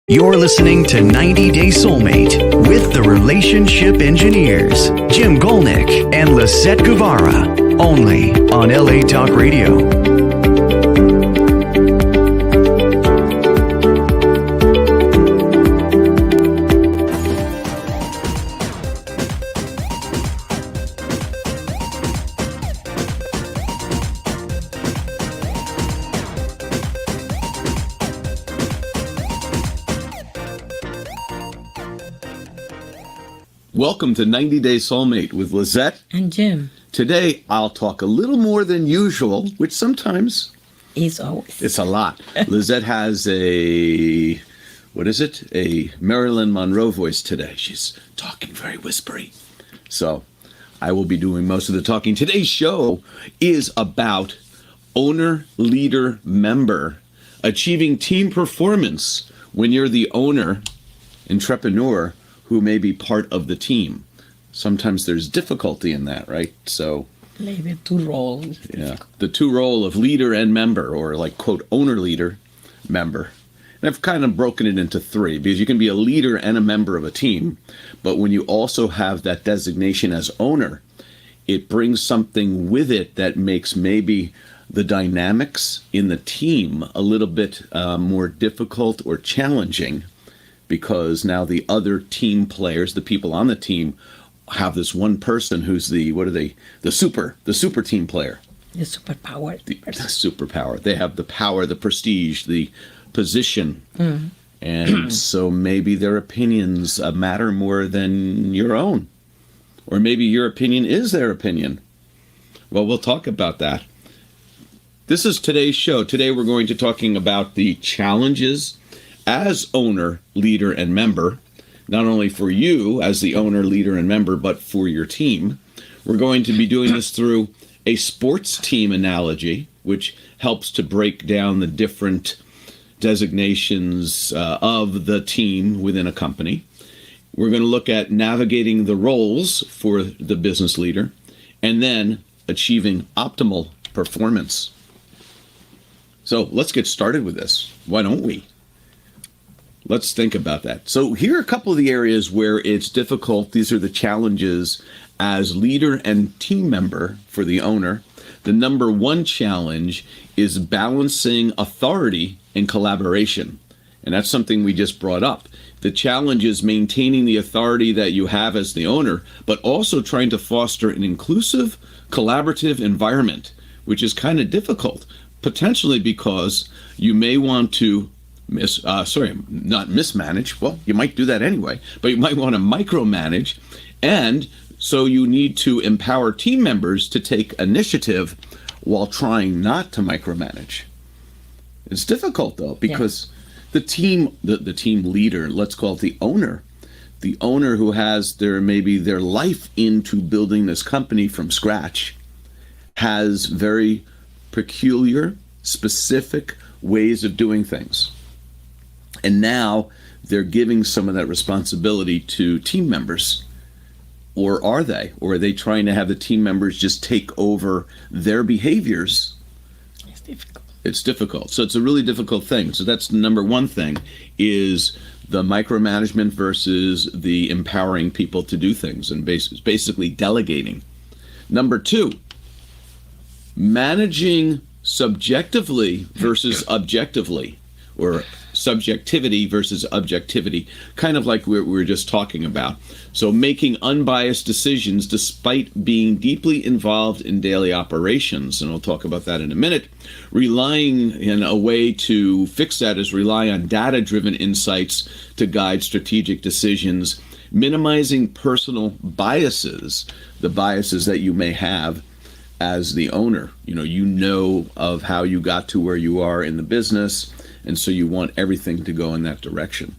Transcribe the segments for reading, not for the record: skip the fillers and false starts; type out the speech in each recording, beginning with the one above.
You're listening to 90 Day Soulmate with the Relationship Engineers, Jim Gulnick and Lisett Guevara, only on LA Talk Radio. Welcome to 90 Day Soulmate with Lisett and Jim. Today, I'll talk a little more than usual, which sometimes it's always. It's a lot. Lisett has a Marilyn Monroe voice today. She's talking very whispery. So I will be doing most of the talking. Today's show is about owner, leader, member, achieving team performance when you're the owner, entrepreneur, who may be part of the team. Sometimes there's difficulty in that, right? So like the two roles. Yeah, the two role of leader and member, or like, quote, owner, leader, member. And I've kind of broken it into three, because you can be a leader and a member of a team, but when you also have that designation as owner, it brings something with it that makes maybe the dynamics in the team a little bit more difficult or challenging, because now the other team players, the people on the team, have this one person who's the super team player. The superpower. The superpower. They have the power, the prestige, the position. Mm. And so maybe their opinions matter more than your own. Or maybe your opinion is their opinion. Well, we'll talk about that. This is today's show. Today we're going to be talking about the challenges as owner, leader, and member, not only for you as the owner, leader, and member, but for your team. We're going to be doing this through a sports team analogy, which helps to break down the different designations of the team within a company. We're going to look at navigating the roles for the business leader, and then achieving optimal performance. So let's get started with this. Why don't we? Let's think about that. So here are a couple of the areas where it's difficult. These are the challenges as leader and team member for the owner. The number one challenge is balancing authority and collaboration. And that's something we just brought up. The challenge is maintaining the authority that you have as the owner, but also trying to foster an inclusive, collaborative environment, which is kind of difficult, potentially because you may want to not mismanage. Well, you might do that anyway, but you might want to micromanage. And so you need to empower team members to take initiative while trying not to micromanage. It's difficult though, because the team leader, let's call it the owner who has their life into building this company from scratch, has very peculiar, specific ways of doing things. And now they're giving some of that responsibility to team members. Or are they? Or are they trying to have the team members just take over their behaviors? It's difficult. It's difficult. So it's a really difficult thing. So that's the number one thing, is the micromanagement versus the empowering people to do things, and basically delegating. Number two, managing subjectively versus objectively, or subjectivity versus objectivity, kind of like we were just talking about. So making unbiased decisions despite being deeply involved in daily operations, and we'll talk about that in a minute. Relying, in a way to fix that is rely on data-driven insights to guide strategic decisions, minimizing personal biases, the biases that you may have as the owner. You know of how you got to where you are in the business, and so you want everything to go in that direction.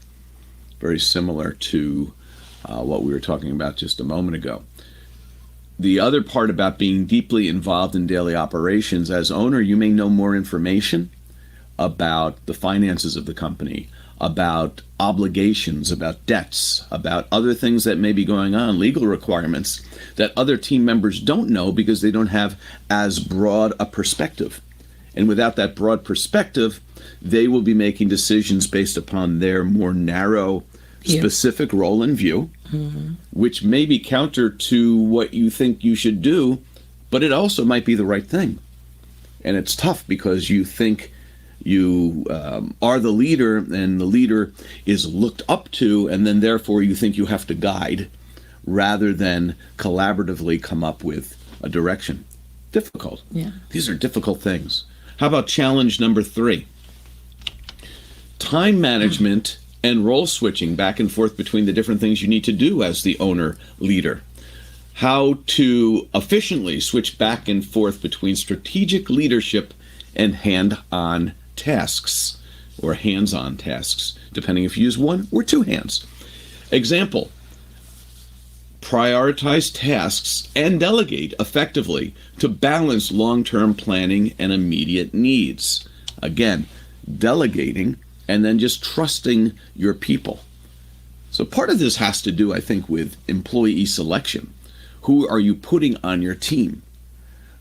Very similar to what we were talking about just a moment ago. The other part about being deeply involved in daily operations, as owner, you may know more information about the finances of the company, about obligations, about debts, about other things that may be going on, legal requirements that other team members don't know because they don't have as broad a perspective. And without that broad perspective, they will be making decisions based upon their more narrow, specific role and view, which may be counter to what you think you should do, but it also might be the right thing. And it's tough because you think you are the leader, and the leader is looked up to, and then therefore you think you have to guide rather than collaboratively come up with a direction. Difficult. Yeah. These are difficult things. How about challenge number 3? Time management and role switching back and forth between the different things you need to do as the owner leader. How to efficiently switch back and forth between strategic leadership and hand-on tasks, or hands-on tasks, depending if you use one or 2 hands. Example, prioritize tasks and delegate effectively to balance long-term planning and immediate needs. Again, delegating and then just trusting your people. So part of this has to do, I think, with employee selection. Who are you putting on your team?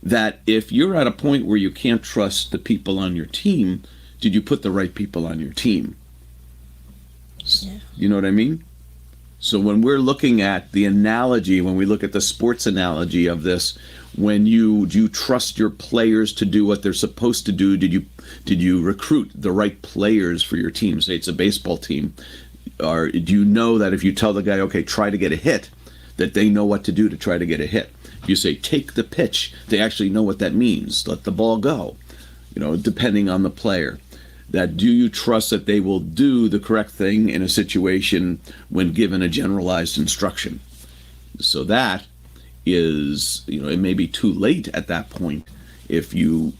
That if you're at a point where you can't trust the people on your team, did you put the right people on your team? Yeah. You know what I mean? So when we're looking at the analogy, when we look at the sports analogy of this, when you trust your players to do what they're supposed to do, did you recruit the right players for your team? Say it's a baseball team. Or do you know that if you tell the guy, okay, try to get a hit, that they know what to do to try to get a hit? If you say, take the pitch, they actually know what that means. Let the ball go, depending on the player. That do you trust that they will do the correct thing in a situation when given a generalized instruction? So that is, it may be too late at that point if you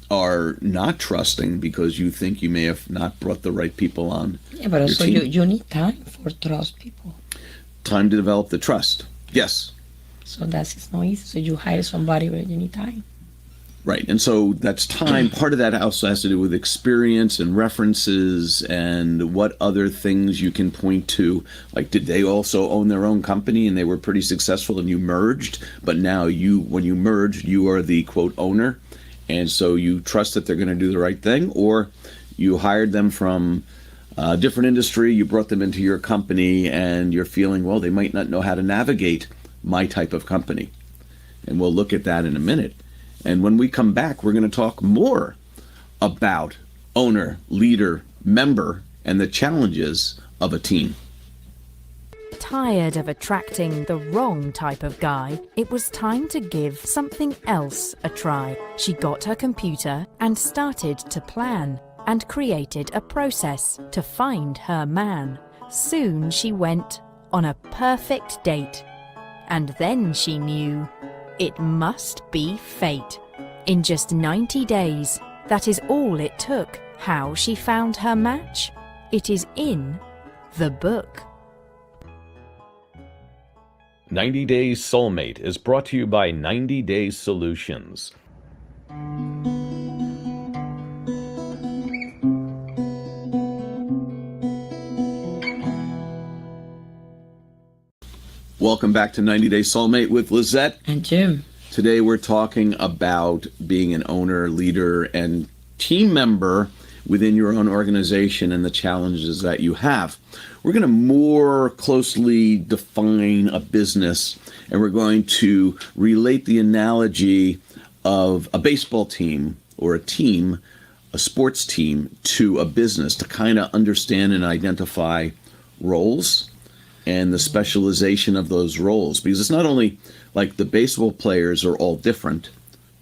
are not trusting because you think you may have not brought the right people on. Yeah, but also you need time for trust people. Time to develop the trust. Yes. So it's not easy. So you hire somebody where you need time. Right. And so that's time. Part of that also has to do with experience and references and what other things you can point to. Like, did they also own their own company and they were pretty successful and you merged? But now when you merged, you are the quote owner. And so you trust that they're going to do the right thing, or you hired them from a different industry, you brought them into your company and you're feeling, well, they might not know how to navigate my type of company. And we'll look at that in a minute. And when we come back, we're going to talk more about owner, leader, member, and the challenges of a team. Tired of attracting the wrong type of guy, it was time to give something else a try. She got her computer and started to plan, and created a process to find her man. Soon she went on a perfect date. And then she knew it must be fate. In just 90 days, that is all it took. How she found her match? It is in the book. 90 Days Soulmate is brought to you by 90 Days Solutions. Welcome back to 90 Day Soulmate with Lisett and Jim. Today we're talking about being an owner, leader, and team member within your own organization and the challenges that you have. We're going to more closely define a business, and we're going to relate the analogy of a baseball team or a team, a sports team, to a business to kind of understand and identify roles and the specialization of those roles. Because it's not only like the baseball players are all different.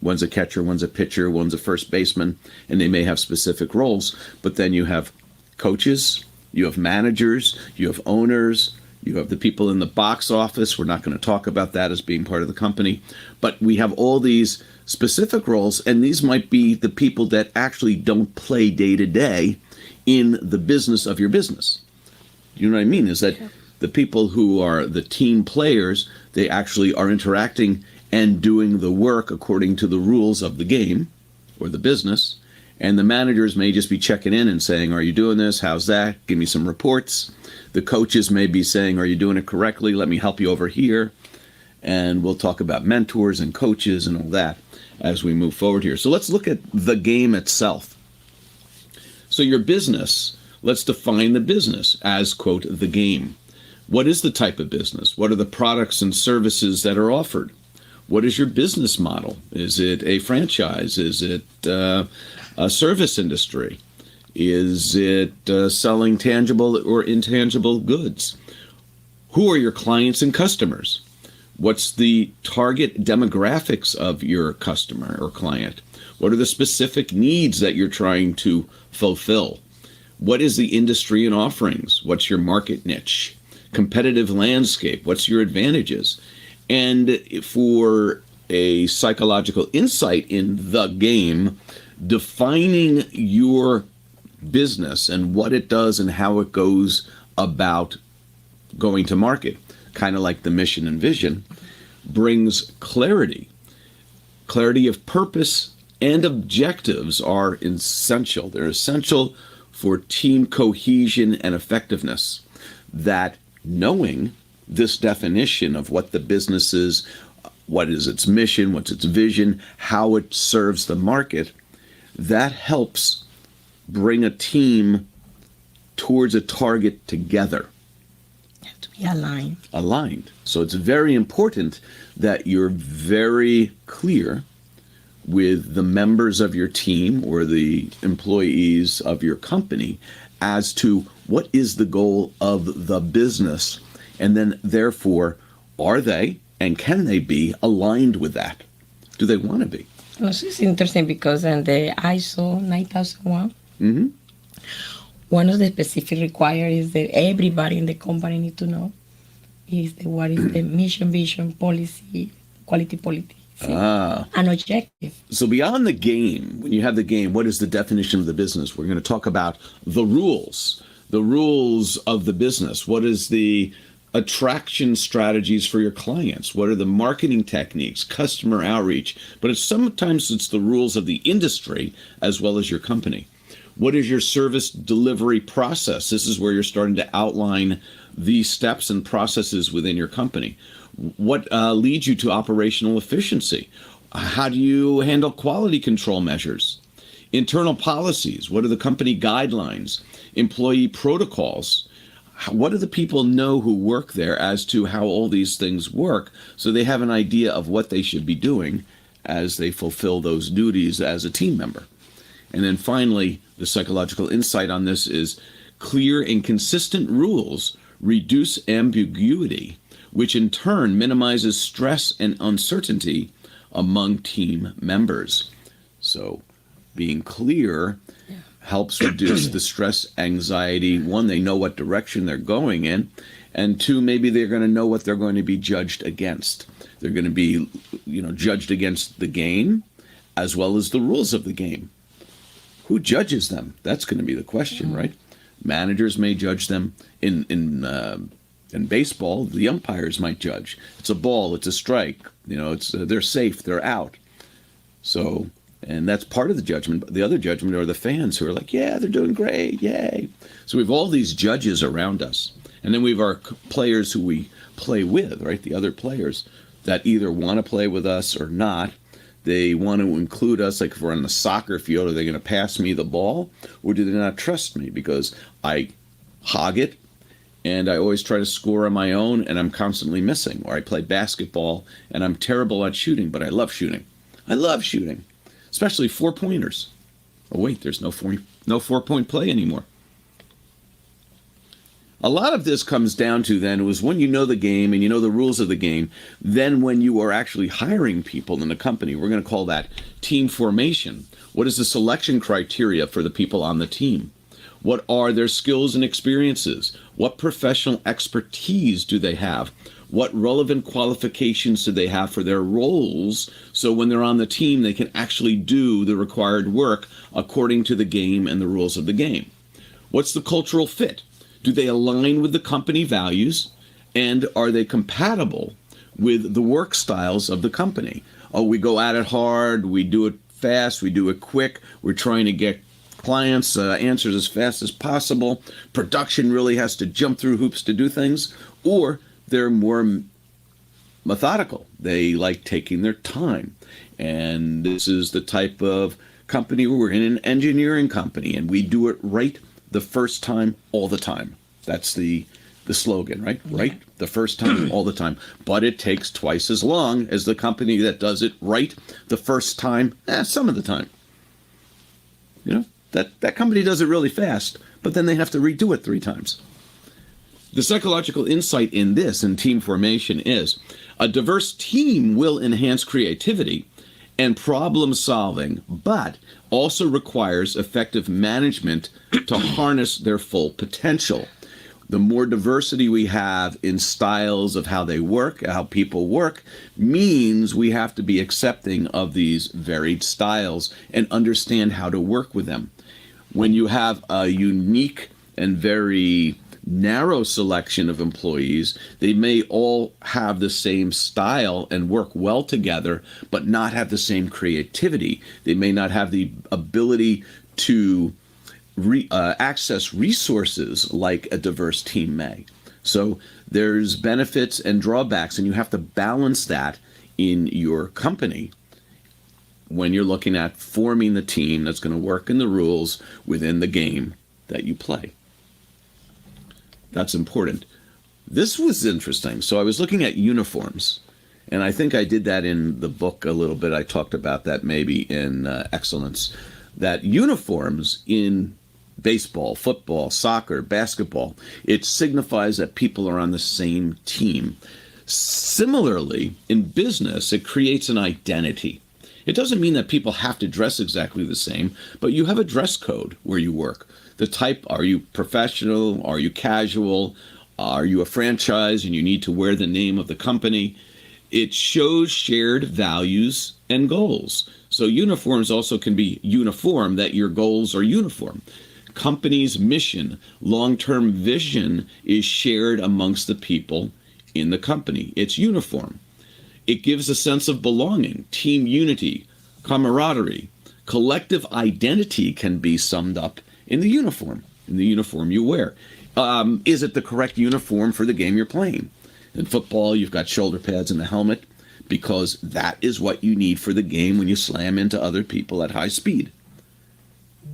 One's a catcher, one's a pitcher, one's a first baseman, and they may have specific roles. But then you have coaches, you have managers, you have owners, you have the people in the box office. We're not going to talk about that as being part of the company. But we have all these specific roles, and these might be the people that actually don't play day to day in the business of your business. You know what I mean? Is that the people who are the team players, they actually are interacting and doing the work according to the rules of the game or the business. And the managers may just be checking in and saying, are you doing this? How's that? Give me some reports. The coaches may be saying, are you doing it correctly? Let me help you over here. And we'll talk about mentors and coaches and all that. as we move forward here. So let's look at the game itself. So your business, let's define the business as, quote, the game. What is the type of business? What are the products and services that are offered? What is your business model? Is it a franchise? Is it a service industry? Is it selling tangible or intangible goods? Who are your clients and customers? What's the target demographics of your customer or client? What are the specific needs that you're trying to fulfill? What is the industry and offerings? What's your market niche? Competitive landscape? What's your advantages? And for a psychological insight in the game, defining your business and what it does and how it goes about going to market, kind of like the mission and vision, brings clarity. Clarity of purpose and objectives are essential. They're essential for team cohesion and effectiveness. That knowing this definition of what the business is, what is its mission, what's its vision, how it serves the market, that helps bring a team towards a target together. You have to be aligned. Aligned. So it's very important that you're very clear with the members of your team or the employees of your company as to what is the goal of the business, and then therefore are they and can they be aligned with that? Do they want to be? Well, it's interesting because in the ISO 9001, one of the specific requirements is that everybody in the company need to know is what is the mission, vision, policy, quality policy, and objective. So beyond the game, when you have the game, what is the definition of the business? We're going to talk about the rules of the business. What is the attraction strategies for your clients? What are the marketing techniques, customer outreach? But sometimes it's the rules of the industry as well as your company. What is your service delivery process? This is where you're starting to outline the steps and processes within your company. What leads you to operational efficiency? How do you handle quality control measures? Internal policies. What are the company guidelines? Employee protocols. What do the people know who work there as to how all these things work, so they have an idea of what they should be doing as they fulfill those duties as a team member? And then finally, the psychological insight on this is clear and consistent rules reduce ambiguity, which in turn minimizes stress and uncertainty among team members. So being clear helps reduce the stress, anxiety. One, they know what direction they're going in. And two, maybe they're going to know what they're going to be judged against. They're going to be, judged against the game as well as the rules of the game. Who judges them? That's going to be the question, right? Managers may judge them. In baseball, the umpires might judge. It's a ball, it's a strike. They're safe, they're out. So, and that's part of the judgment. But the other judgment are the fans who are like, yeah, they're doing great, yay. So we have all these judges around us. And then we have our players who we play with, right? The other players that either want to play with us or not. They want to include us, like if we're on the soccer field, are they going to pass me the ball? Or do they not trust me because I hog it and I always try to score on my own and I'm constantly missing? Or I play basketball and I'm terrible at shooting, but I love shooting. I love shooting, especially 4-pointers. Oh, wait, there's no 4-point play anymore. A lot of this comes down to then was when you know the game and you know the rules of the game, then when you are actually hiring people in the company, we're going to call that team formation. What is the selection criteria for the people on the team? What are their skills and experiences? What professional expertise do they have? What relevant qualifications do they have for their roles so when they're on the team they can actually do the required work according to the game and the rules of the game? What's the cultural fit? Do they align with the company values, and are they compatible with the work styles of the company? Oh, we go at it hard, we do it fast, we do it quick, we're trying to get clients answers as fast as possible. Production really has to jump through hoops to do things, or they're more methodical. They like taking their time. And this is the type of company where we're in, an engineering company, and we do it right the first time, all the time. That's the slogan, right? Yeah. Right the first time, all the time. But it takes twice as long as the company that does it right the first time, some of the time. You know, that company does it really fast, but then they have to redo it 3 times. The psychological insight in this, in team formation, is a diverse team will enhance creativity and problem solving, but also requires effective management to harness their full potential. The more diversity we have in styles of how they work, how people work, means we have to be accepting of these varied styles and understand how to work with them. When you have a unique and very narrow selection of employees, they may all have the same style and work well together, but not have the same creativity. They may not have the ability to access resources like a diverse team may. So there's benefits and drawbacks, and you have to balance that in your company when you're looking at forming the team that's going to work in the rules within the game that you play. That's important. This was interesting. So I was looking at uniforms, and I think I did that in the book a little bit. I talked about that maybe in Excellence, that uniforms in baseball, football, soccer, basketball, it signifies that people are on the same team. Similarly, in business, it creates an identity. It doesn't mean that people have to dress exactly the same, but you have a dress code where you work. The type, are you professional? Are you casual? Are you a franchise and you need to wear the name of the company? It shows shared values and goals. So uniforms also can be uniform, that your goals are uniform. Company's mission, long-term vision is shared amongst the people in the company. It's uniform. It gives a sense of belonging, team unity, camaraderie. Collective identity can be summed up in the uniform you wear. Is it the correct uniform for the game you're playing? In football, you've got shoulder pads and a helmet because that is what you need for the game when you slam into other people at high speed.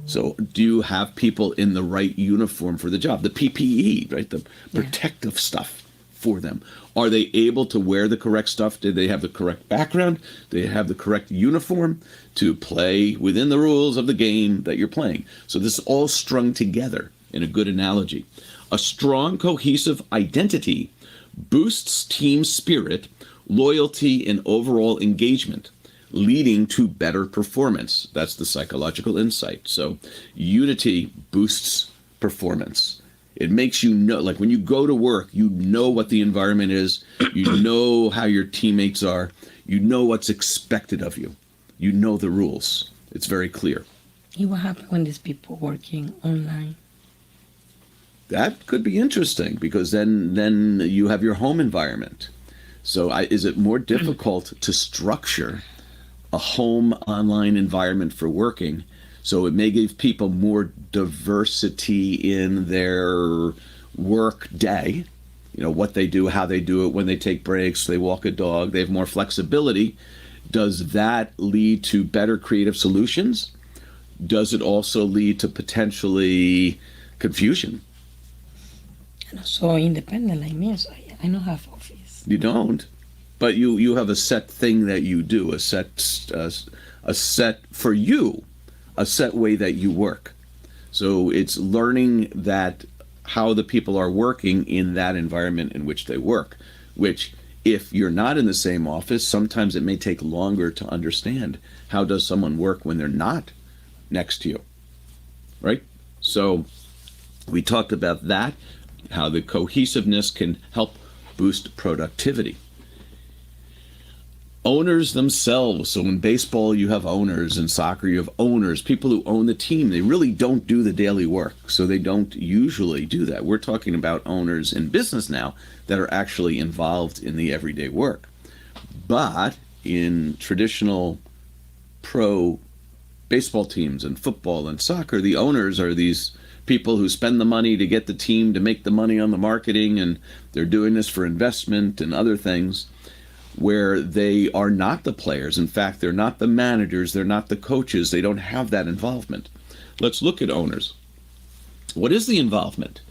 So do you have people in the right uniform for the job? The PPE, right? The protective stuff for them. Are they able to wear the correct stuff? Do they have the correct background? Do they have the correct uniform to play within the rules of the game that you're playing? So this is all strung together in a good analogy. A strong, cohesive identity boosts team spirit, loyalty, and overall engagement, leading to better performance. That's the psychological insight. So unity boosts performance. It makes you know, like when you go to work, you know what the environment is, you know how your teammates are, you know what's expected of you, you know the rules. It's very clear. What happens when these people working online? That could be interesting because then you have your home environment. So is it more difficult to structure a home online environment for working? So it may give people more diversity in their work day, you know, what they do, how they do it, when they take breaks, they walk a dog, they have more flexibility. Does that lead to better creative solutions? Does it also lead to potentially confusion? I'm so independent like me, so I don't have office. You don't, but you have a set thing that you do, a set for you. A set way that you work. So it's learning that how the people are working in that environment in which they work, which if you're not in the same office, sometimes it may take longer to understand how does someone work when they're not next to you, right? So we talked about that, how the cohesiveness can help boost productivity. Owners themselves. So in baseball, you have owners. In soccer, you have owners, people who own the team. They really don't do the daily work. So they don't usually do that. We're talking about owners in business now that are actually involved in the everyday work. But in traditional pro baseball teams and football and soccer, the owners are these people who spend the money to get the team to make the money on the marketing, and they're doing this for investment and other things. where they are not the players. In fact, they're not the managers, they're not the coaches, they don't have that involvement. Let's look at owners. What is the involvement?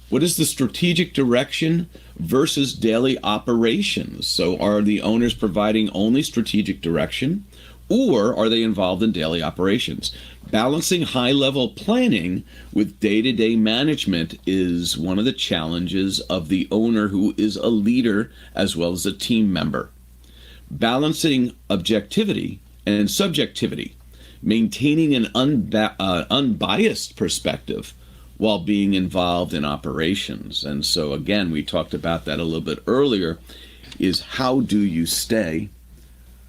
What is the strategic direction versus daily operations? So are the owners providing only strategic direction, or are they involved in daily operations? Balancing high-level planning with day-to-day management is one of the challenges of the owner who is a leader as well as a team member. Balancing objectivity and subjectivity, maintaining an unbiased perspective while being involved in operations. And so again, we talked about that a little bit earlier, is how do you stay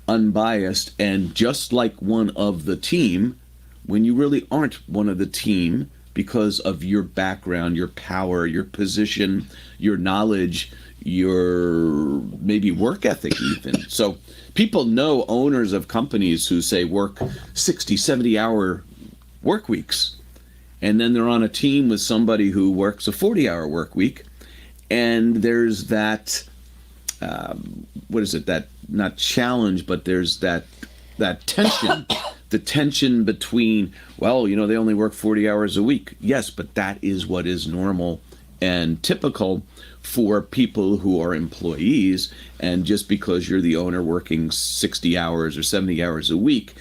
unbiased and just like one of the team when you really aren't one of the team because of your background, your power, your position, your knowledge, your maybe work ethic even. So people know owners of companies who say work 60, 70-hour work weeks. And then they're on a team with somebody who works a 40-hour work week. And there's that, that not challenge, but there's that tension, the tension between, well, they only work 40 hours a week. Yes, but that is what is normal and typical for people who are employees. And just because you're the owner working 60 hours or 70 hours a week,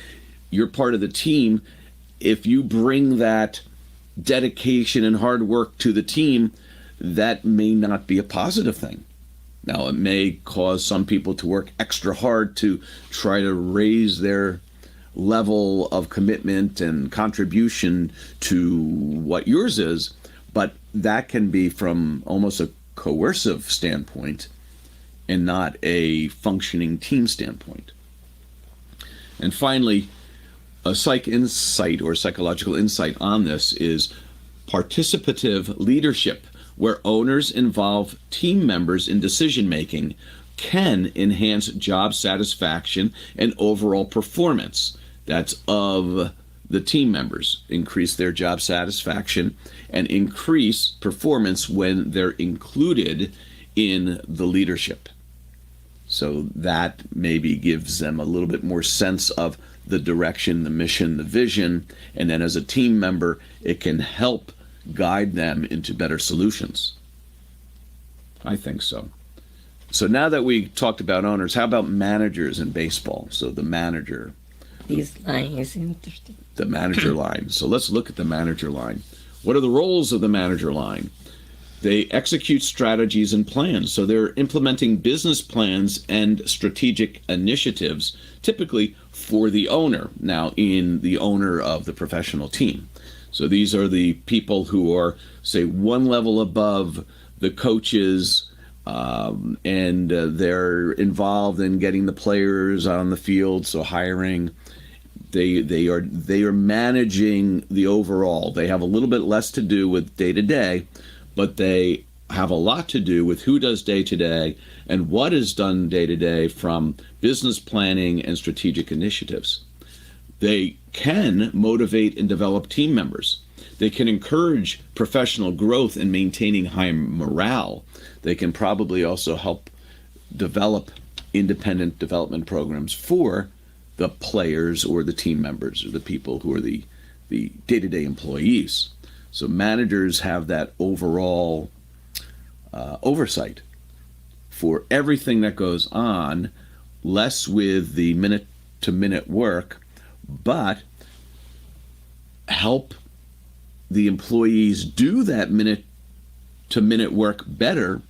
you're part of the team. If you bring that dedication and hard work to the team, that may not be a positive thing. Now, it may cause some people to work extra hard to try to raise their level of commitment and contribution to what yours is, but that can be from almost a coercive standpoint and not a functioning team standpoint. And finally, a psych insight or psychological insight on this is participative leadership, where owners involve team members in decision-making can enhance job satisfaction and overall performance. That's of the team members, increase their job satisfaction and increase performance when they're included in the leadership. So that maybe gives them a little bit more sense of the direction, the mission, the vision, and then as a team member, it can help guide them into better solutions. I think so. So now that we talked about owners, how about managers in baseball? So the manager. This line is interesting. The manager line. So let's look at the manager line. What are the roles of the manager line? They execute strategies and plans. So they're implementing business plans and strategic initiatives, typically for the owner, now in the owner of the professional team. So these are the people who are, say, one level above the coaches, and they're involved in getting the players on the field, so hiring. They are managing the overall. They have a little bit less to do with day-to-day, but they have a lot to do with who does day-to-day and what is done day-to-day from business planning and strategic initiatives. They can motivate and develop team members. They can encourage professional growth and maintaining high morale. They can probably also help develop independent development programs for the players or the team members or the people who are the day-to-day employees. So managers have that overall oversight for everything that goes on, less with the minute-to-minute work, but help the employees do that minute-to-minute work better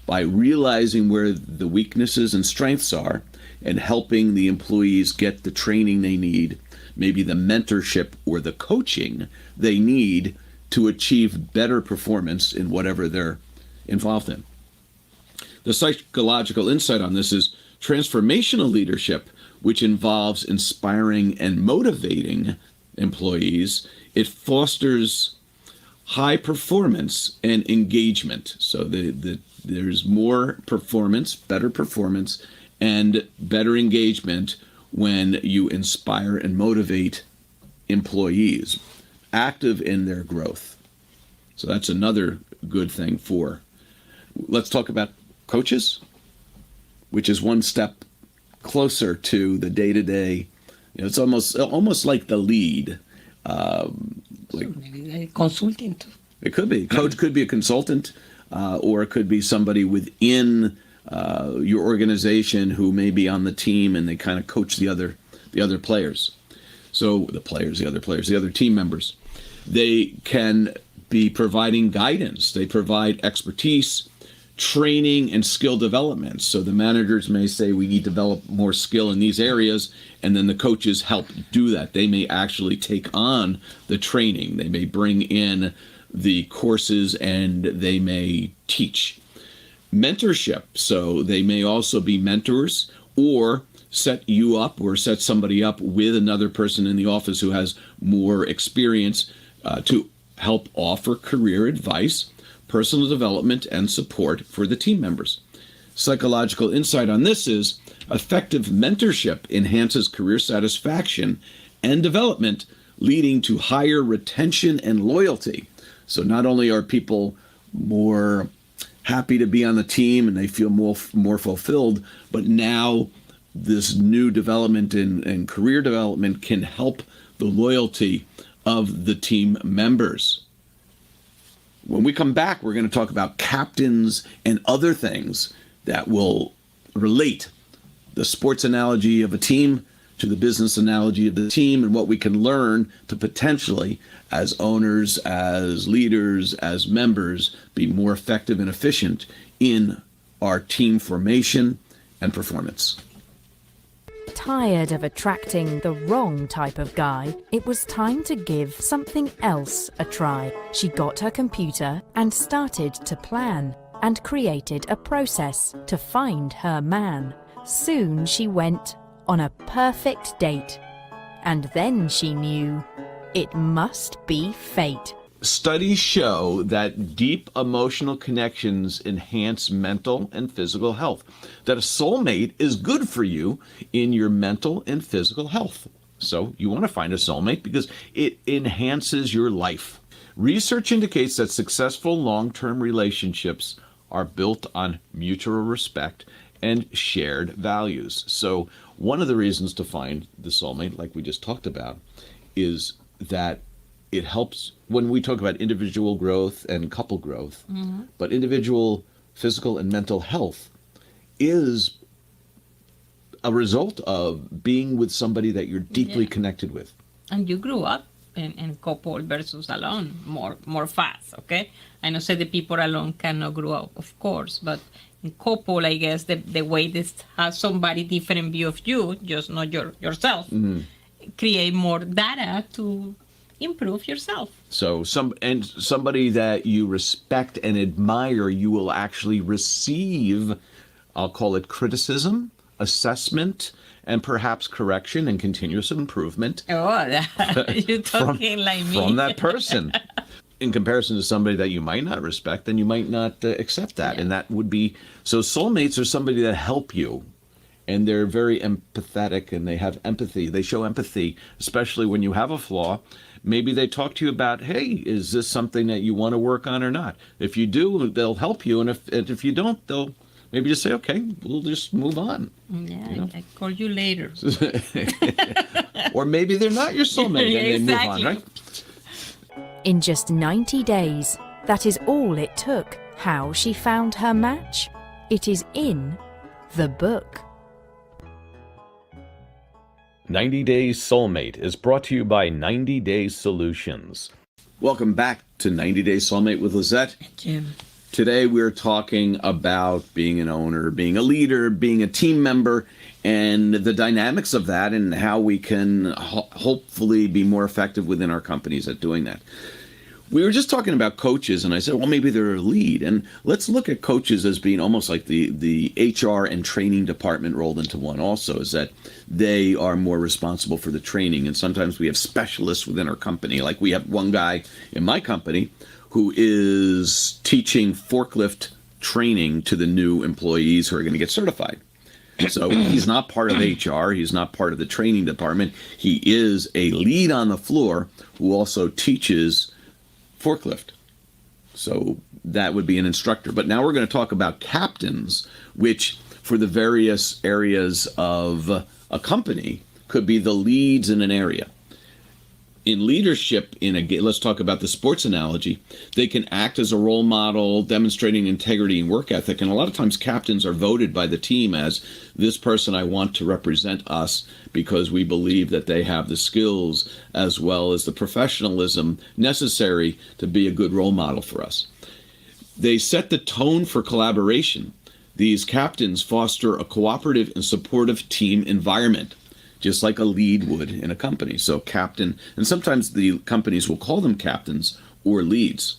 by realizing where the weaknesses and strengths are and helping the employees get the training they need, maybe the mentorship or the coaching they need to achieve better performance in whatever they're involved in. The psychological insight on this is transformational leadership, which involves inspiring and motivating employees. It fosters high performance and engagement. So there's more performance, better performance, and better engagement when you inspire and motivate employees, active in their growth. So that's another good thing for. Let's talk about coaches. which is one step closer to the day-to-day. It's almost like the lead. Maybe consulting too. It could be. Coach could be a consultant, or it could be somebody within your organization who may be on the team and they kind of coach the other players. So the other team members, they can be providing guidance. They provide expertise, training, and skill development. So the managers may say we need to develop more skill in these areas, and then the coaches help do that. They may actually take on the training. They may bring in the courses and they may teach. Mentorship. So they may also be mentors or set you up or set somebody up with another person in the office who has more experience to help offer career advice, personal development, and support for the team members. Psychological insight on this is effective mentorship enhances career satisfaction and development, leading to higher retention and loyalty. So not only are people more happy to be on the team and they feel more fulfilled, but now this new development and career development can help the loyalty of the team members. When we come back, we're going to talk about captains and other things that will relate the sports analogy of a team to the business analogy of the team and what we can learn to potentially, as owners, as leaders, as members, be more effective and efficient in our team formation and performance. Tired of attracting the wrong type of guy, it was time to give something else a try. She got her computer and started to plan and created a process to find her man. Soon she went on a perfect date. And then she knew it must be fate. Studies show that deep emotional connections enhance mental and physical health, that a soulmate is good for you in your mental and physical health. So you want to find a soulmate because it enhances your life. Research indicates that successful long-term relationships are built on mutual respect and shared values. So one of the reasons to find the soulmate, like we just talked about, is that it helps when we talk about individual growth and couple growth, but individual physical and mental health is a result of being with somebody that you're deeply connected with. And you grew up in couple versus alone more fast, okay? I know say the people alone cannot grow up, of course, but in couple, I guess the way this has somebody different view of you, just not yourself, create more data to improve yourself. So somebody that you respect and admire, you will actually receive, I'll call it criticism, assessment, and perhaps correction and continuous improvement. Oh, you're talking like me. From that person. In comparison to somebody that you might not respect, then you might not accept that. Yeah. And that would be, so soulmates are somebody that help you. And they're very empathetic and they have empathy. They show empathy, especially when you have a flaw. Maybe they talk to you about, hey, is this something that you want to work on or not? If you do, they'll help you. And if you don't, they'll maybe just say, okay, we'll just move on. Yeah, You know? I call you later. Or maybe they're not your soulmate and they move on, right? In just 90 days, that is all it took. How she found her match? It is in the book. 90 Days Soulmate is brought to you by 90 Days Solutions. Welcome back to 90 Day Soulmate with Lisett. Jim. Today we're talking about being an owner, being a leader, being a team member, and the dynamics of that and how we can hopefully be more effective within our companies at doing that. We were just talking about coaches, and I said, well, maybe they're a lead. And let's look at coaches as being almost like the HR and training department rolled into one also, is that they are more responsible for the training. And sometimes we have specialists within our company. Like we have one guy in my company who is teaching forklift training to the new employees who are going to get certified. So he's not part of HR. He's not part of the training department. He is a lead on the floor who also teaches forklift. So that would be an instructor. But now we're going to talk about captains, which for the various areas of a company could be the leads in an area. In leadership, let's talk about the sports analogy, they can act as a role model, demonstrating integrity and work ethic. And a lot of times captains are voted by the team as this person I want to represent us because we believe that they have the skills as well as the professionalism necessary to be a good role model for us. They set the tone for collaboration. These captains foster a cooperative and supportive team environment, just like a lead would in a company. So captain, and sometimes the companies will call them captains or leads.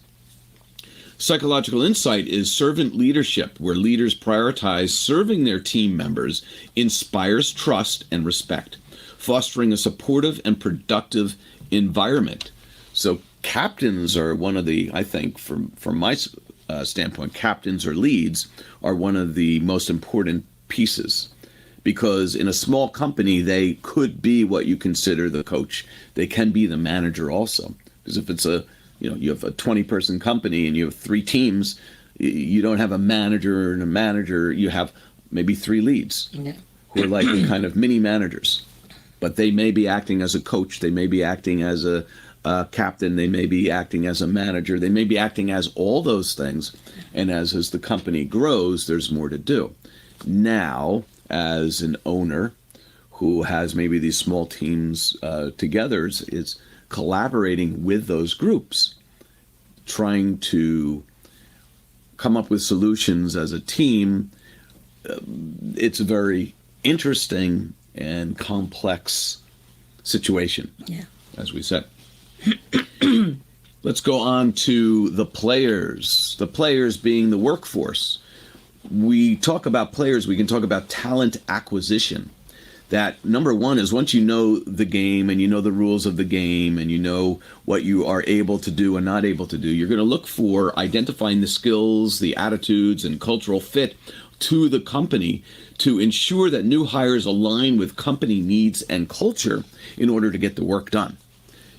Psychological insight is servant leadership, where leaders prioritize serving their team members, inspires trust and respect, fostering a supportive and productive environment. So captains are one of the, I think, from my standpoint, captains or leads are one of the most important pieces. Because in a small company, they could be what you consider the coach. They can be the manager also. Because if it's you have a 20-person company and you have 3 teams, you don't have a manager and a manager. You have maybe 3 leads who are like kind of mini managers. But they may be acting as a coach. They may be acting as a captain. They may be acting as a manager. They may be acting as all those things. And as the company grows, there's more to do. Now, as an owner who has maybe these small teams together, is collaborating with those groups, trying to come up with solutions as a team. It's a very interesting and complex situation, as we said. Let's go on to the players being the workforce. We talk about players, we can talk about talent acquisition. That number one is once you know the game and you know the rules of the game and you know what you are able to do and not able to do, you're going to look for identifying the skills, the attitudes, and cultural fit to the company to ensure that new hires align with company needs and culture in order to get the work done.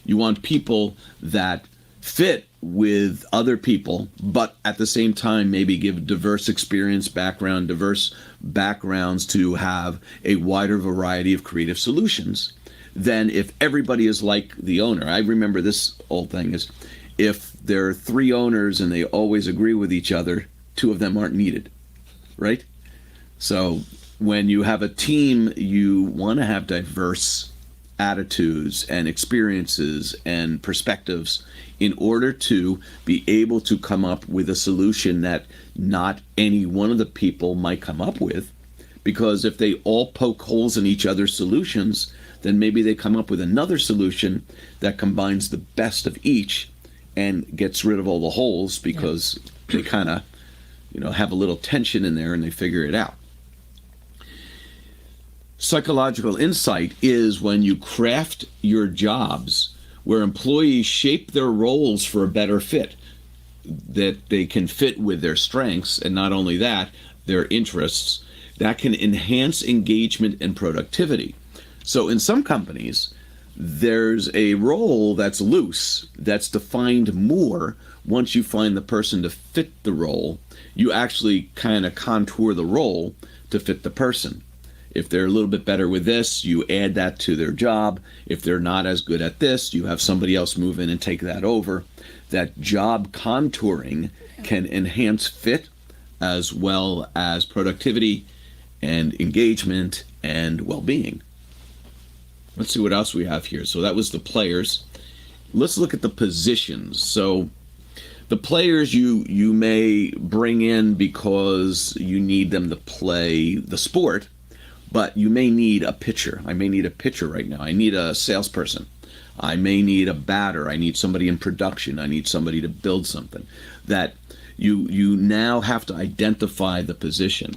You want people that fit with other people, but at the same time maybe give diverse experience, diverse backgrounds to have a wider variety of creative solutions than if everybody is like the owner. I remember this old thing is if there are 3 owners and they always agree with each other, 2 of them aren't needed, right? So when you have a team, you want to have diverse attitudes and experiences and perspectives in order to be able to come up with a solution that not any one of the people might come up with. Because if they all poke holes in each other's solutions, then maybe they come up with another solution that combines the best of each and gets rid of all the holes because they kind of, have a little tension in there and they figure it out. Psychological insight is when you craft your jobs where employees shape their roles for a better fit, that they can fit with their strengths, and not only that, their interests, that can enhance engagement and productivity. So in some companies, there's a role that's loose, that's defined more once you find the person to fit the role. You actually kind of contour the role to fit the person. If they're a little bit better with this, you add that to their job. If they're not as good at this, you have somebody else move in and take that over. That job contouring can enhance fit as well as productivity and engagement and well-being. Let's see what else we have here. So that was the players. Let's look at the positions. So the players you may bring in because you need them to play the sport, but you may need a pitcher. I may need a pitcher right now. I need a salesperson. I may need a batter. I need somebody in production. I need somebody to build something. That you now have to identify the position.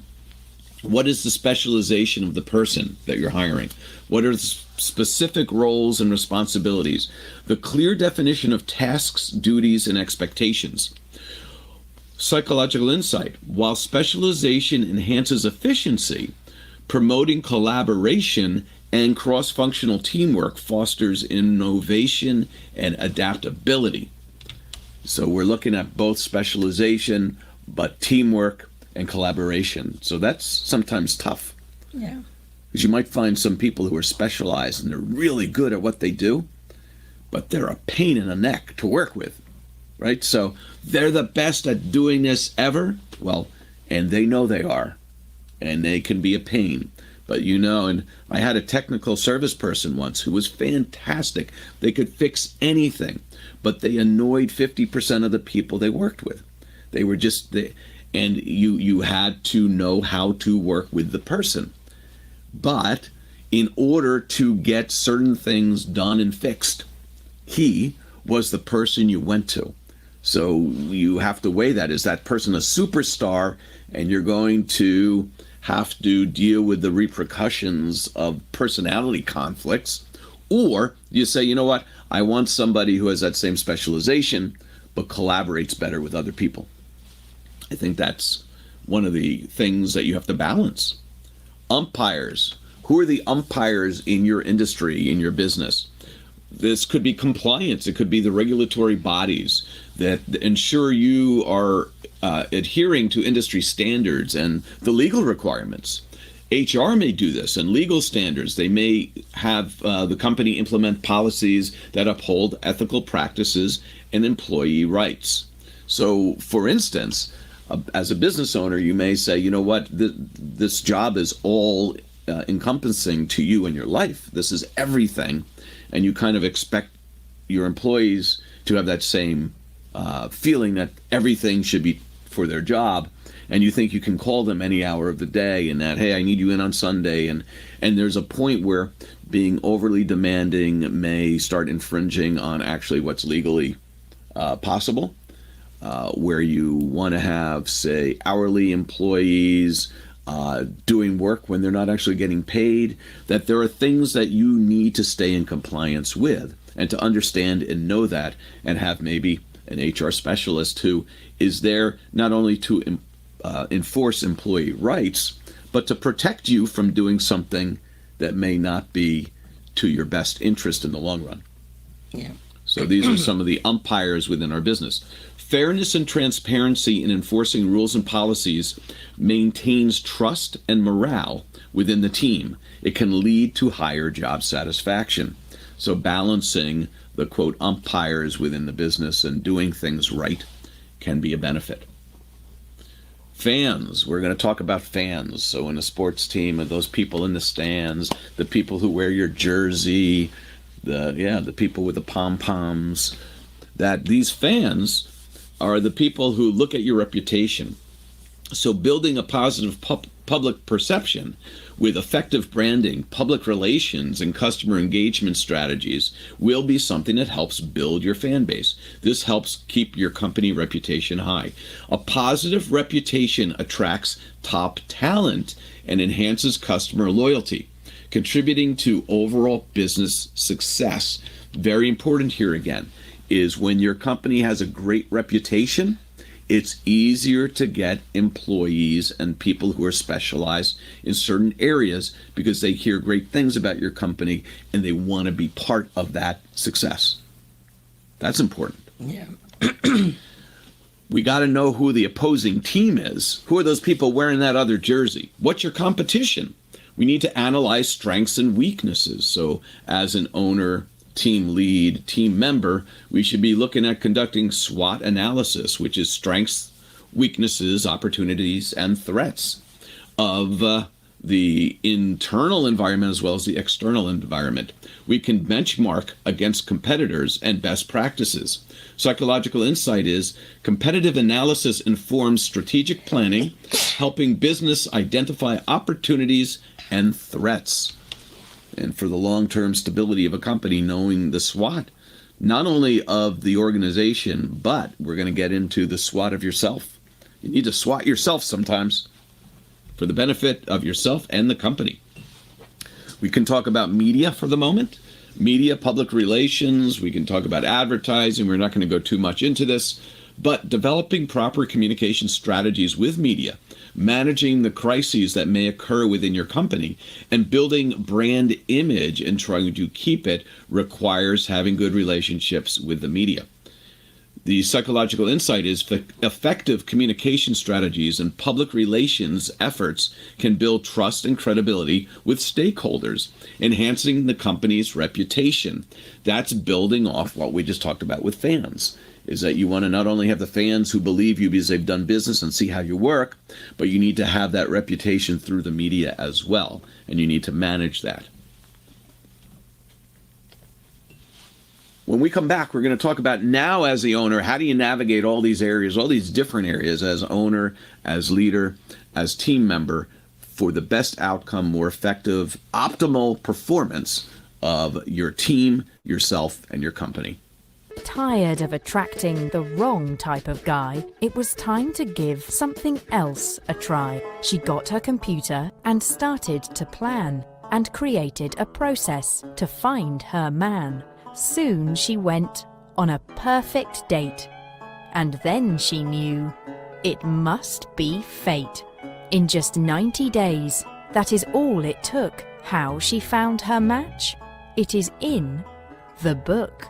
What is the specialization of the person that you're hiring? What are the specific roles and responsibilities? The clear definition of tasks, duties, and expectations. Psychological insight. While specialization enhances efficiency, promoting collaboration and cross-functional teamwork fosters innovation and adaptability. So we're looking at both specialization, but teamwork and collaboration. So that's sometimes tough. Yeah. Because you might find some people who are specialized and they're really good at what they do, but they're a pain in the neck to work with, right? So they're the best at doing this ever. Well, and they know they are, and they can be a pain. But and I had a technical service person once who was fantastic. They could fix anything, but they annoyed 50% of the people they worked with. They were and you had to know how to work with the person. But in order to get certain things done and fixed, he was the person you went to. So you have to weigh that. Is that person a superstar, and you're going to have to deal with the repercussions of personality conflicts? Or you say, you know what, I want somebody who has that same specialization but collaborates better with other people. I think that's one of the things that you have to balance. Umpires. Who are the umpires in your industry, in your business? This could be compliance. It could be the regulatory bodies that ensure you are adhering to industry standards and the legal requirements. HR may do this, and legal standards. They may have the company implement policies that uphold ethical practices and employee rights. So, for instance, as a business owner, you may say, you know what, this job is all encompassing to you in your life. This is everything. And you kind of expect your employees to have that same feeling that everything should be for their job. And you think you can call them any hour of the day and that, hey, I need you in on Sunday. And there's a point where being overly demanding may start infringing on actually what's legally possible, where you want to have, say, hourly employees doing work when they're not actually getting paid, that there are things that you need to stay in compliance with, and to understand and know that, and have maybe an HR specialist who is there not only to enforce employee rights, but to protect you from doing something that may not be to your best interest in the long run. Yeah. So these are some of the umpires within our business. Fairness and transparency in enforcing rules and policies maintains trust and morale within the team. It can lead to higher job satisfaction. So balancing the, quote, umpires within the business and doing things right can be a benefit. Fans. We're going to talk about fans. So in a sports team, and those people in the stands, the people who wear your jersey, the people with the pom-poms, that these fans are the people who look at your reputation. So building a positive public perception with effective branding, public relations, and customer engagement strategies will be something that helps build your fan base. This helps keep your company reputation high. A positive reputation attracts top talent and enhances customer loyalty, contributing to overall business success. Very important here again is when your company has a great reputation, it's easier to get employees and people who are specialized in certain areas because they hear great things about your company and they want to be part of that success. That's important. Yeah. We got to know who the opposing team is. Who are those people wearing that other jersey? What's your competition? We need to analyze strengths and weaknesses. So as an owner, team lead, team member, we should be looking at conducting SWOT analysis, which is strengths, weaknesses, opportunities, and threats of the internal environment as well as the external environment. We can benchmark against competitors and best practices. Psychological insight is competitive analysis informs strategic planning, helping business identify opportunities and threats. And for the long-term stability of a company, knowing the SWOT, not only of the organization, but we're going to get into the SWOT of yourself. You need to SWOT yourself sometimes for the benefit of yourself and the company. We can talk about media for the moment. Media, public relations, we can talk about advertising. We're not going to go too much into this, but developing proper communication strategies with media, managing the crises that may occur within your company, and building brand image and trying to keep it requires having good relationships with the media. The psychological insight is effective communication strategies and public relations efforts can build trust and credibility with stakeholders, enhancing the company's reputation. That's building off what we just talked about with fans, is that you want to not only have the fans who believe you because they've done business and see how you work, but you need to have that reputation through the media as well, and you need to manage that. When we come back, we're going to talk about now as the owner, how do you navigate all these areas, all these different areas as owner, as leader, as team member for the best outcome, more effective, optimal performance of your team, yourself, and your company. Tired of attracting the wrong type of guy, it was time to give something else a try. She got her computer and started to plan and created a process to find her man. Soon she went on a perfect date. And then she knew it must be fate. In just 90 days, that is all it took. How she found her match? It is in the book.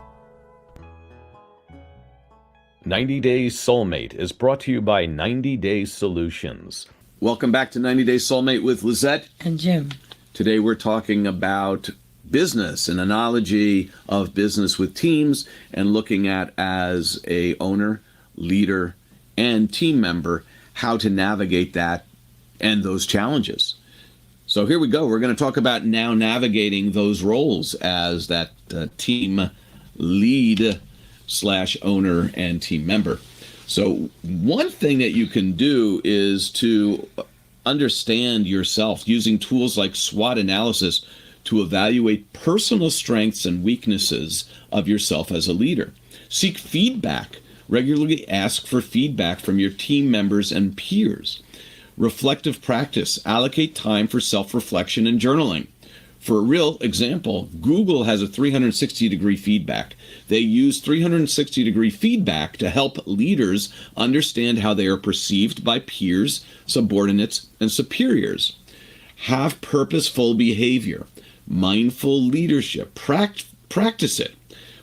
90 Days Soulmate is brought to you by 90 Days Solutions. Welcome back to 90 Days Soulmate with Lisett. And Jim. Today we're talking about business, an analogy of business with teams, and looking at as a owner, leader, and team member, how to navigate that and those challenges. So here we go. We're going to talk about now navigating those roles as that team lead / owner and team member. So one thing that you can do is to understand yourself using tools like SWOT analysis to evaluate personal strengths and weaknesses of yourself as a leader. Seek feedback. Regularly ask for feedback from your team members and peers. Reflective practice. Allocate time for self-reflection and journaling. For a real example, Google has a 360-degree feedback. They use 360-degree feedback to help leaders understand how they are perceived by peers, subordinates, and superiors. Have purposeful behavior. Mindful leadership. Practice it.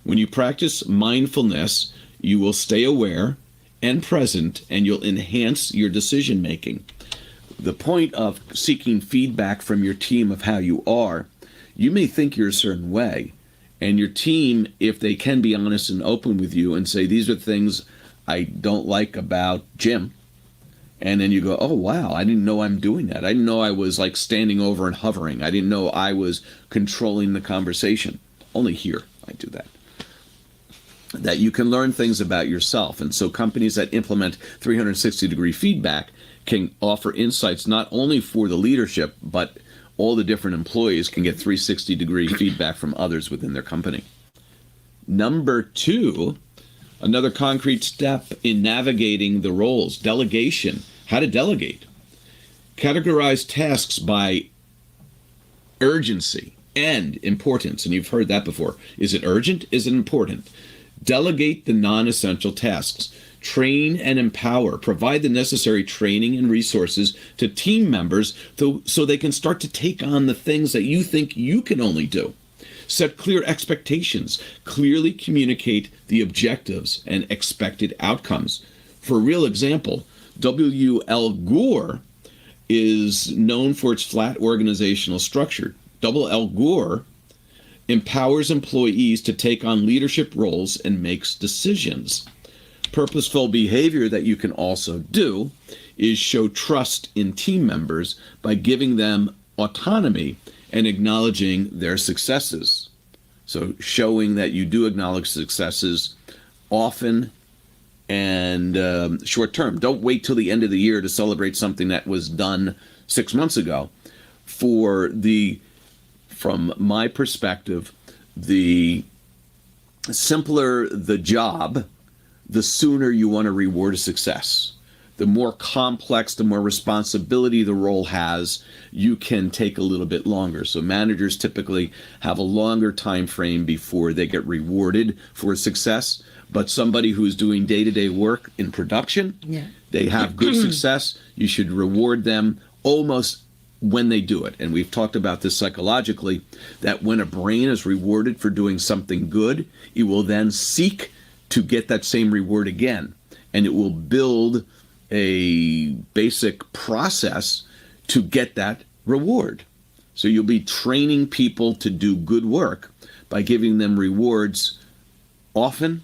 When you practice mindfulness, you will stay aware and present, and you'll enhance your decision making. The point of seeking feedback from your team of how you are, you may think you're a certain way, and your team, if they can be honest and open with you and say, these are things I don't like about Jim, and then you go, oh, wow, I didn't know I'm doing that. I didn't know I was like standing over and hovering. I didn't know I was controlling the conversation. Only here I do that. That you can learn things about yourself. And so companies that implement 360-degree feedback can offer insights not only for the leadership, but all the different employees can get 360-degree feedback from others within their company. Number 2, another concrete step in navigating the roles, delegation. How to delegate. Categorize tasks by urgency and importance. And you've heard that before. Is it urgent? Is it important? Delegate the non-essential tasks. Train and empower. Provide the necessary training and resources to team members so they can start to take on the things that you think you can only do. Set clear expectations. Clearly communicate the objectives and expected outcomes. For a real example, W.L. Gore is known for its flat organizational structure. W.L. Gore empowers employees to take on leadership roles and makes decisions. Purposeful behavior that you can also do is show trust in team members by giving them autonomy and acknowledging their successes. So showing that you do acknowledge successes often and short term. Don't wait till the end of the year to celebrate something that was done 6 months ago. From my perspective, the simpler the job, the sooner you want to reward a success. The more complex, the more responsibility the role has, you can take a little bit longer. So managers typically have a longer time frame before they get rewarded for success. But somebody who's doing day-to-day work in production, they have good success, you should reward them almost when they do it. And we've talked about this psychologically, that when a brain is rewarded for doing something good, it will then seek to get that same reward again. And it will build a basic process to get that reward. So you'll be training people to do good work by giving them rewards often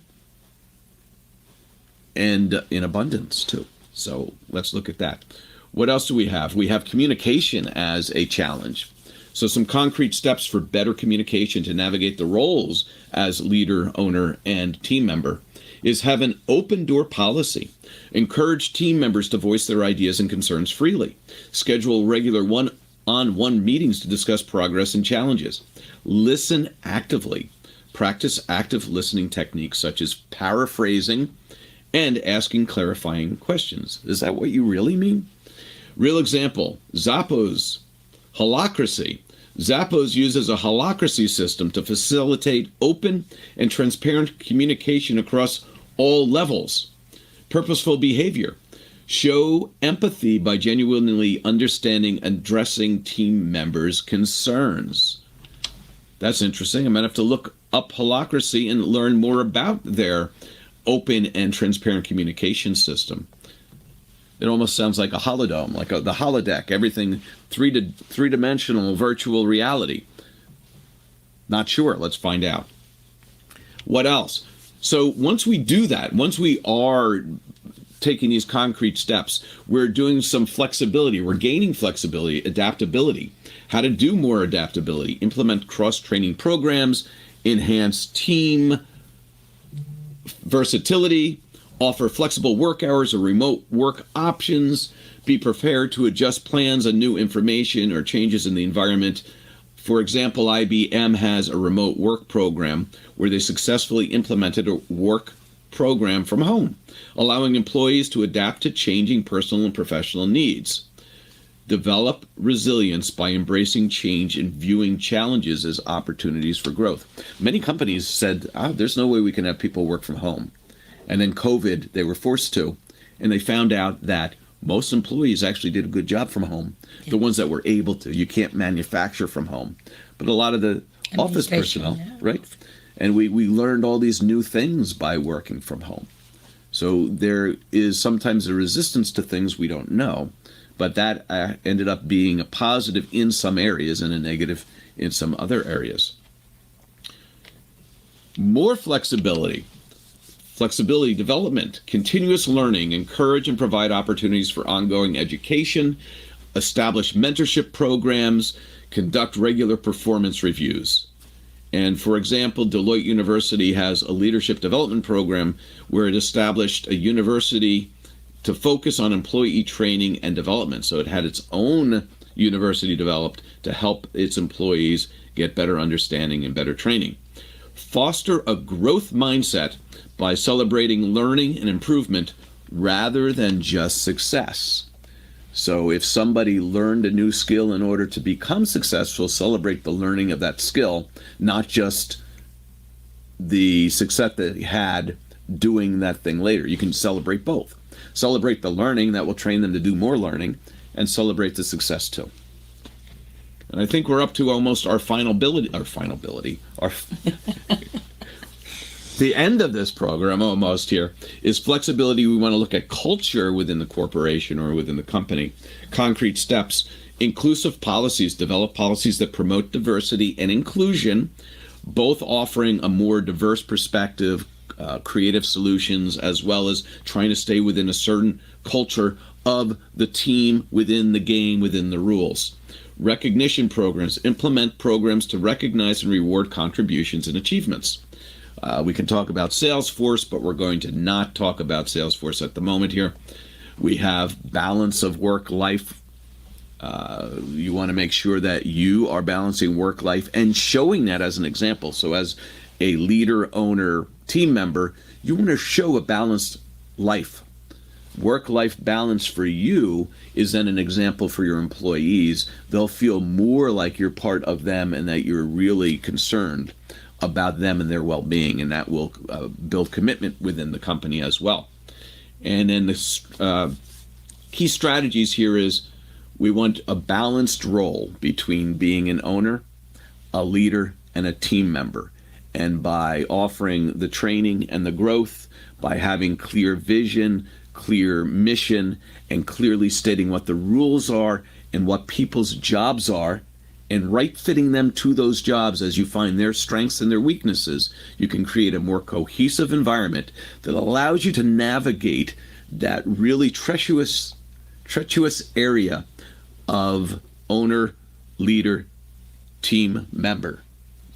and in abundance too. So let's look at that. What else do we have? We have communication as a challenge. So some concrete steps for better communication to navigate the roles as leader, owner, and team member is have an open door policy. Encourage team members to voice their ideas and concerns freely. Schedule regular one-on-one meetings to discuss progress and challenges. Listen actively. Practice active listening techniques such as paraphrasing and asking clarifying questions. Is that what you really mean? Real example, Zappos Holacracy. Zappos uses a holacracy system to facilitate open and transparent communication across all levels. Purposeful behavior. Show empathy by genuinely understanding and addressing team members' concerns. That's interesting. I'm going to have to look up holacracy and learn more about their open and transparent communication system. It almost sounds like a holodome, like the holodeck, everything three-dimensional virtual reality. Not sure. Let's find out. What else? So once we do that, once we are taking these concrete steps, we're doing some flexibility. We're gaining flexibility, adaptability, how to do more adaptability, implement cross-training programs, enhance team versatility, offer flexible work hours or remote work options, be prepared to adjust plans on new information or changes in the environment. For example, IBM has a remote work program where they successfully implemented a work program from home, allowing employees to adapt to changing personal and professional needs. Develop resilience by embracing change and viewing challenges as opportunities for growth. Many companies said, there's no way we can have people work from home. And then COVID, they were forced to, and they found out that most employees actually did a good job from home. Yeah. The ones that were able to. You can't manufacture from home. But a lot of the office personnel, right? And we learned all these new things by working from home. So there is sometimes a resistance to things we don't know, but that ended up being a positive in some areas and a negative in some other areas. More flexibility. Flexibility development, continuous learning, encourage and provide opportunities for ongoing education, establish mentorship programs, conduct regular performance reviews. And for example, Deloitte University has a leadership development program where it established a university to focus on employee training and development. So it had its own university developed to help its employees get better understanding and better training. Foster a growth mindset by celebrating learning and improvement rather than just success. So if somebody learned a new skill in order to become successful, celebrate the learning of that skill, not just the success that they had doing that thing later. You can celebrate both. Celebrate the learning that will train them to do more learning, and celebrate the success too. And I think we're up to almost our the end of this program almost here is flexibility. We want to look at culture within the corporation or within the company. Concrete steps, inclusive policies, develop policies that promote diversity and inclusion, both offering a more diverse perspective, creative solutions, as well as trying to stay within a certain culture of the team, within the game, within the rules. Recognition programs, implement programs to recognize and reward contributions and achievements. We can talk about Salesforce, but we're going to not talk about Salesforce at the moment here. We have balance of work-life. You want to make sure that you are balancing work-life and showing that as an example. So as a leader, owner, team member, you want to show a balanced life. Work-life balance for you is then an example for your employees. They'll feel more like you're part of them and that you're really concerned about them and their well-being, and that will build commitment within the company as well. And then the key strategies here is we want a balanced role between being an owner, a leader, and a team member. And by offering the training and the growth, by having clear vision, clear mission, and clearly stating what the rules are and what people's jobs are, and right fitting them to those jobs as you find their strengths and their weaknesses, you can create a more cohesive environment that allows you to navigate that really treacherous area of owner, leader, team member.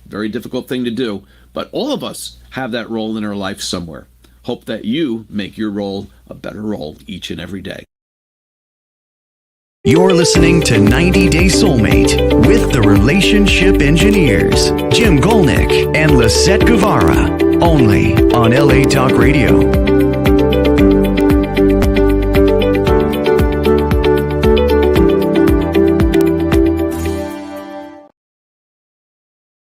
Very difficult thing to do, but all of us have that role in our life somewhere. Hope that you make your role a better role each and every day. You're listening to 90 Day Soulmate with the Relationship Engineers, Jim Gulnick and Lisett Guevara, only on LA Talk Radio.